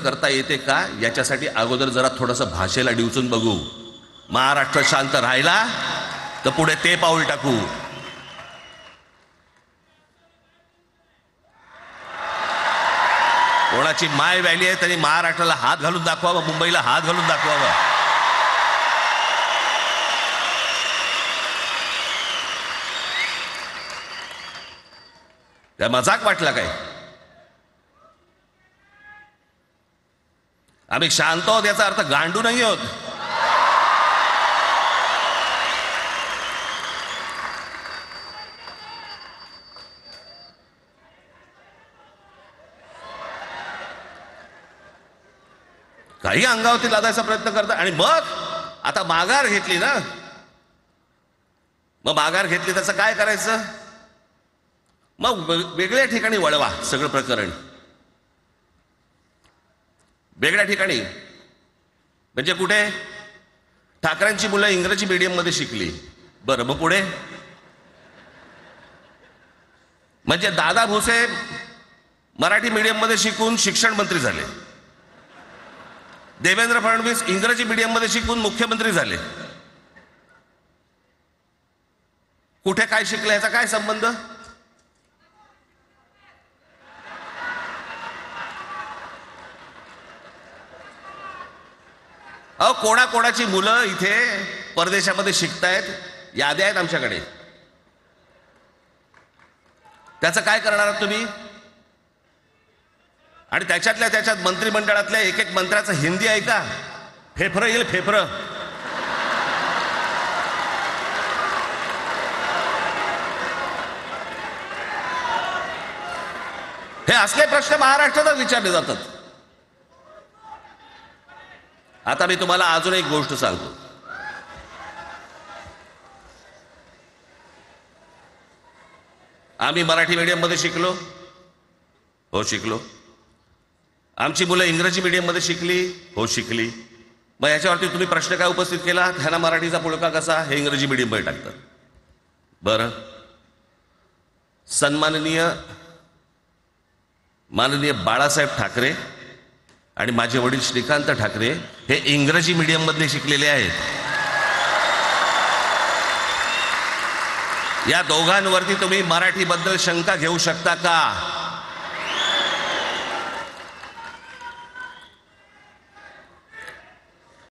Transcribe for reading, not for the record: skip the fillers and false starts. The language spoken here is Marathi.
करता येते का याच्यासाठी अगोदर जरा थोडंसं भाषेला डिवचून बघू. महाराष्ट्र शांत राहिला तर पुढे ते पाऊल टाकू. कोणाची माय व्हॅली आहे त्यांनी महाराष्ट्राला हात घालून दाखवावं, मुंबईला हात घालून दाखवावं. त्या मजाक वाटला काय? आम्ही शांत आहोत याचा अर्थ गांडू नाही आहोत. काही अंगावरती लादायचा प्रयत्न करता आणि मग आता माघार घेतली ना, मग माघार घेतली त्याचं काय करायचं? मग वेगळ्या ठिकाणी वळवा सगळं प्रकरण. वेगळ्या ठिकाणी म्हणजे कुठे? ठाकरेंची मुलं इंग्रजी मीडियम मध्ये शिकली, बरं मग पुढे? म्हणजे दादा भुसे मराठी मीडियम मध्ये शिकून शिक्षण मंत्री झाले, देवेंद्र फडणवीस इंग्रजी मीडियम मध्ये शिकून मुख्यमंत्री झाले. कुठे काय शिकले याचा काय संबंध? अहो कोणाकोणाची मुलं इथे परदेशामध्ये शिकतायत, याद्या आहेत आमच्याकडे. त्याचं काय करणार आहात तुम्ही? आणि त्याच्यातल्या त्याच्यात मंत्रिमंडळातल्या एक एक मंत्र्याचं हिंदी आहे का? फेफरं येईल फेफरं. हे असले प्रश्न महाराष्ट्रातच विचारले जातात. आता मी तुम्हाला अजून एक गोष्ट सांगतो. आम्ही मराठी मीडियम मध्ये शिकलो, हो शिकलो. आमची मुलं इंग्रजी मीडियम मध्ये शिकली, हो शिकली. मग याच्यावरती तुम्ही प्रश्न काय उपस्थित केला? ह्याला मराठीचा पुळका कसा? हे इंग्रजी मीडियम मध्ये टाकतात. बरं, सन्माननीय माननीय बाळासाहेब ठाकरे आणि माझे वडील श्रीकांत ठाकरे हे इंग्रजी मीडियम मध्ये शिकलेले आहेत. या दोघांवरती तुम्ही मराठीबद्दल शंका घेऊ शकता का?